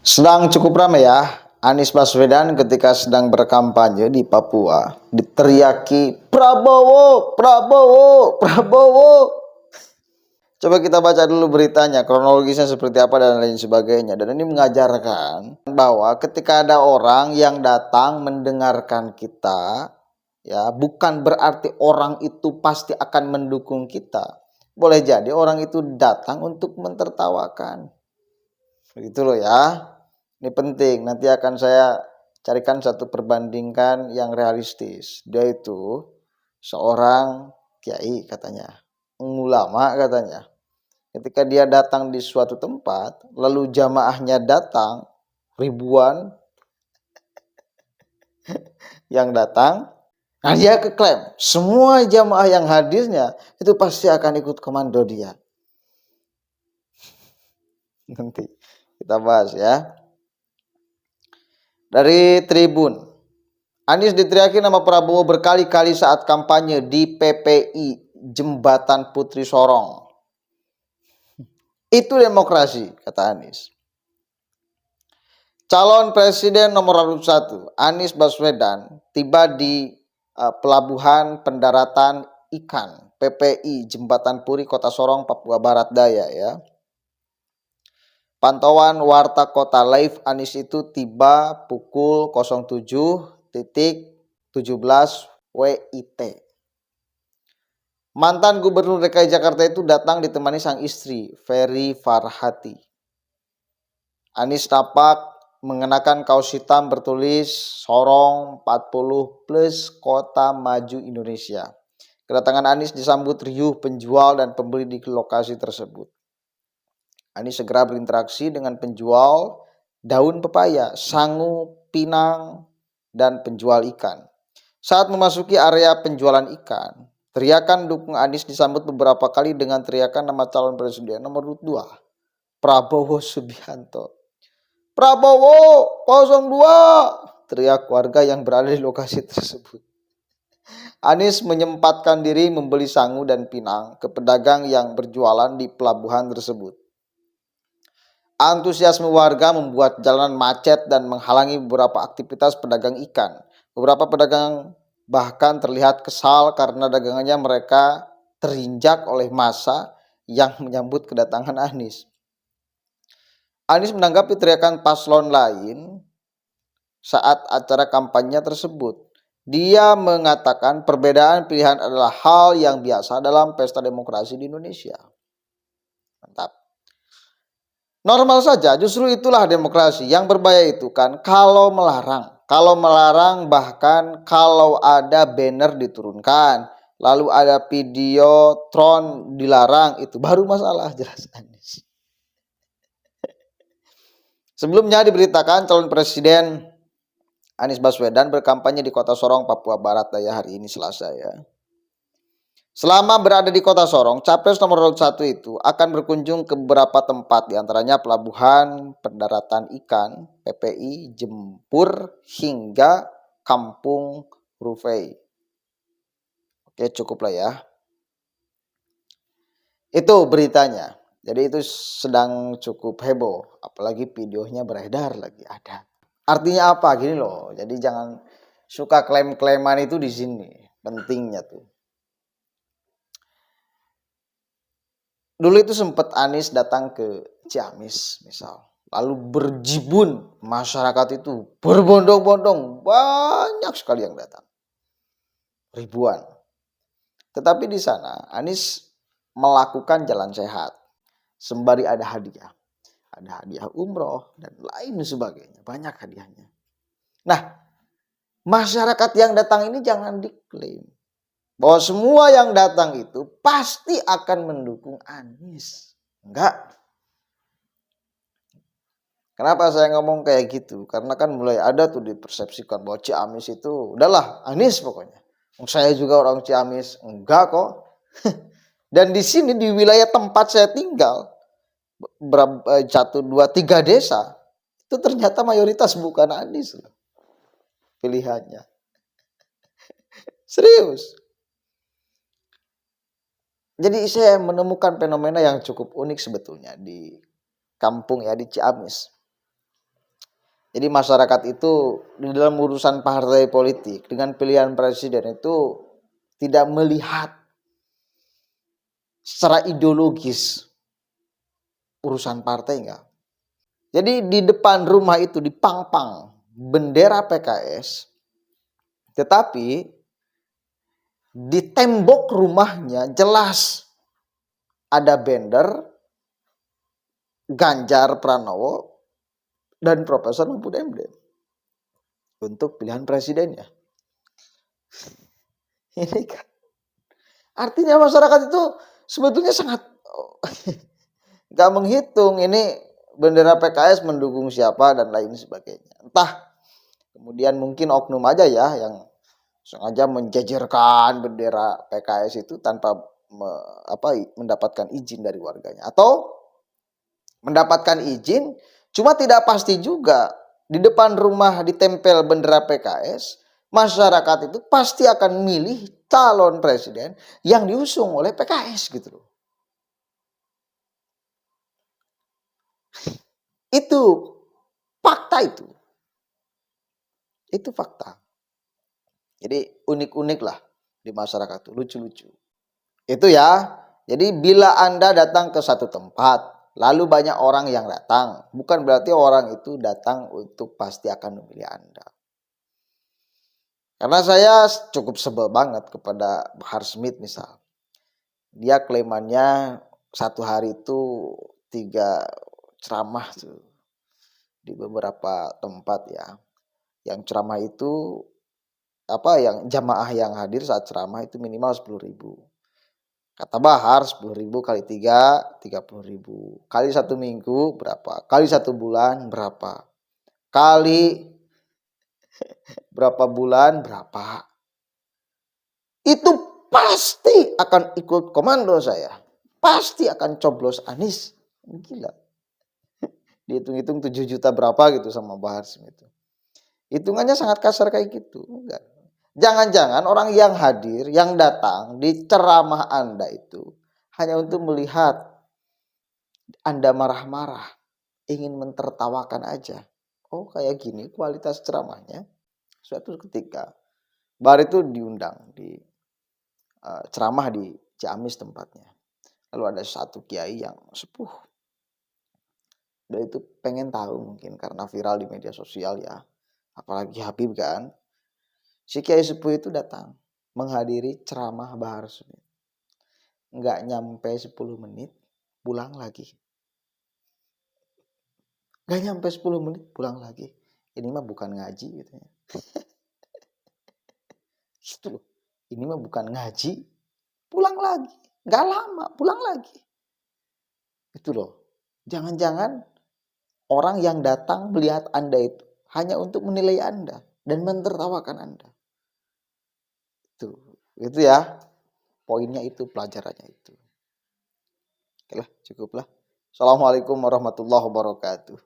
Sedang cukup ramai ya, Anies Baswedan ketika sedang berkampanye di Papua diteriaki Prabowo, Prabowo, Prabowo. Coba kita baca dulu beritanya, kronologisnya seperti apa dan lain sebagainya. Dan ini mengajarkan bahwa ketika ada orang yang datang mendengarkan kita, ya bukan berarti orang itu pasti akan mendukung kita. Boleh jadi orang itu datang untuk mentertawakan. Begitu loh ya. Ini penting, nanti akan saya carikan satu perbandingkan yang realistis. Dia itu seorang kiai katanya, ulama katanya. Ketika dia datang di suatu tempat, lalu jamaahnya datang, ribuan yang datang, nah dia keklaim, semua jamaah yang hadirnya itu pasti akan ikut komando dia. Nanti kita bahas ya. Dari Tribun, Anies diteriaki nama Prabowo berkali-kali saat kampanye di PPI Jembatan Putri Sorong. Itu demokrasi, kata Anies. Calon Presiden nomor 1, Anies Baswedan, tiba di Pelabuhan Pendaratan Ikan PPI Jembatan Puri, Kota Sorong, Papua Barat Daya ya. Pantauan Warta Kota Live, Anies itu tiba pukul 07.17 WIT. Mantan Gubernur DKI Jakarta itu datang ditemani sang istri, Ferry Farhati. Anies tampak mengenakan kaos hitam bertulis Sorong 40 plus Kota Maju Indonesia. Kedatangan Anies disambut riuh penjual dan pembeli di lokasi tersebut. Anies segera berinteraksi dengan penjual daun pepaya, sangu, pinang, dan penjual ikan. Saat memasuki area penjualan ikan, teriakan dukung Anies disambut beberapa kali dengan teriakan nama calon presiden nomor 2, Prabowo Subianto. Prabowo 02, teriak warga yang berada di lokasi tersebut. Anies menyempatkan diri membeli sangu dan pinang ke pedagang yang berjualan di pelabuhan tersebut. Antusiasme warga membuat jalanan macet dan menghalangi beberapa aktivitas pedagang ikan. Beberapa pedagang bahkan terlihat kesal karena dagangannya mereka terinjak oleh massa yang menyambut kedatangan Anies. Anies menanggapi teriakan paslon lain saat acara kampanye tersebut. Dia mengatakan perbedaan pilihan adalah hal yang biasa dalam pesta demokrasi di Indonesia. Mantap. Normal saja, justru itulah demokrasi. Yang berbahaya itu kan kalau melarang. Kalau melarang, bahkan kalau ada banner diturunkan, lalu ada video tron dilarang, itu baru masalah, jelas Anies. Sebelumnya diberitakan calon presiden Anies Baswedan berkampanye di Kota Sorong, Papua Barat Daya hari ini Selasa ya. Selama berada di Kota Sorong, Capres nomor 1 itu akan berkunjung ke beberapa tempat, diantaranya Pelabuhan Pendaratan Ikan, PPI, Jempur, hingga Kampung Rufai. Oke, cukup lah ya. Itu beritanya. Jadi itu sedang cukup heboh, apalagi videonya beredar lagi ada. Artinya apa? Gini loh, jadi jangan suka klaim-klaiman itu di sini, pentingnya tuh. Dulu itu sempat Anies datang ke Ciamis misal, lalu berjibun, masyarakat itu berbondong-bondong, banyak sekali yang datang, ribuan. Tetapi di sana Anies melakukan jalan sehat, sembari ada hadiah umroh dan lain sebagainya, banyak hadiahnya. Nah, masyarakat yang datang ini jangan diklaim bahwa semua yang datang itu pasti akan mendukung Anies. Enggak. Kenapa saya ngomong kayak gitu? Karena kan mulai ada tuh dipersepsikan bahwa Ciamis itu udahlah Anies pokoknya. Saya juga orang Ciamis. Enggak kok. Dan di sini di wilayah tempat saya tinggal, 1, 2, 3 desa, itu ternyata mayoritas bukan Anies loh pilihannya. Serius. Jadi saya menemukan fenomena yang cukup unik sebetulnya di kampung ya, di Ciamis. Jadi masyarakat itu di dalam urusan partai politik dengan pilihan presiden itu tidak melihat secara ideologis urusan partai enggak. Jadi di depan rumah itu dipangpang bendera PKS, tetapi di tembok rumahnya jelas ada banner Ganjar Pranowo dan Profesor Mahfud MD untuk pilihan presidennya. Ini kan artinya masyarakat itu sebetulnya sangat gak menghitung ini bendera PKS mendukung siapa dan lain sebagainya. Entah kemudian mungkin oknum aja ya yang sengaja menjajarkan bendera PKS itu tanpa mendapatkan izin dari warganya, atau mendapatkan izin cuma tidak pasti juga. Di depan rumah ditempel bendera PKS, masyarakat itu pasti akan milih calon presiden yang diusung oleh PKS gitu loh. Itu fakta itu. Itu fakta. Jadi unik-unik lah di masyarakat itu, lucu-lucu. Itu ya. Jadi bila Anda datang ke satu tempat, lalu banyak orang yang datang, bukan berarti orang itu datang untuk pasti akan memilih Anda. Karena saya cukup sebel banget kepada Bahar Smith misal. Dia klaimannya satu hari itu 3 ceramah tuh di beberapa tempat ya. Yang ceramah itu yang jamaah yang hadir saat ceramah itu minimal 10.000. Kata Bahar 10.000 kali 3, 30.000. Kali 1 minggu berapa? Kali 1 bulan berapa? Kali berapa bulan berapa? Itu pasti akan ikut komando saya. Pasti akan coblos Anies. Gila. Dihitung-hitung 7 juta berapa gitu sama Bahar Smith. Hitungannya sangat kasar kayak gitu. Enggak. Jangan-jangan orang yang hadir, yang datang di ceramah Anda itu hanya untuk melihat Anda marah-marah, ingin mentertawakan aja. Oh kayak gini kualitas ceramahnya. Suatu ketika Bahar itu diundang di ceramah di Ciamis tempatnya. Lalu ada satu kiai yang sepuh. Dia itu pengen tahu mungkin karena viral di media sosial ya. Apalagi Habib kan. Si kiai sepuh itu datang menghadiri ceramah Bahar Smith. Nggak nyampe 10 menit pulang lagi. Nggak nyampe 10 menit pulang lagi. Ini mah bukan ngaji gitu ya. Gitu loh. Ini mah bukan ngaji, pulang lagi. Nggak lama pulang lagi. Itu loh. Jangan-jangan orang yang datang melihat Anda itu hanya untuk menilai Anda dan mentertawakan Anda. Itu ya. Poinnya itu, pelajarannya itu. Oke lah, cukuplah. Assalamualaikum warahmatullahi wabarakatuh.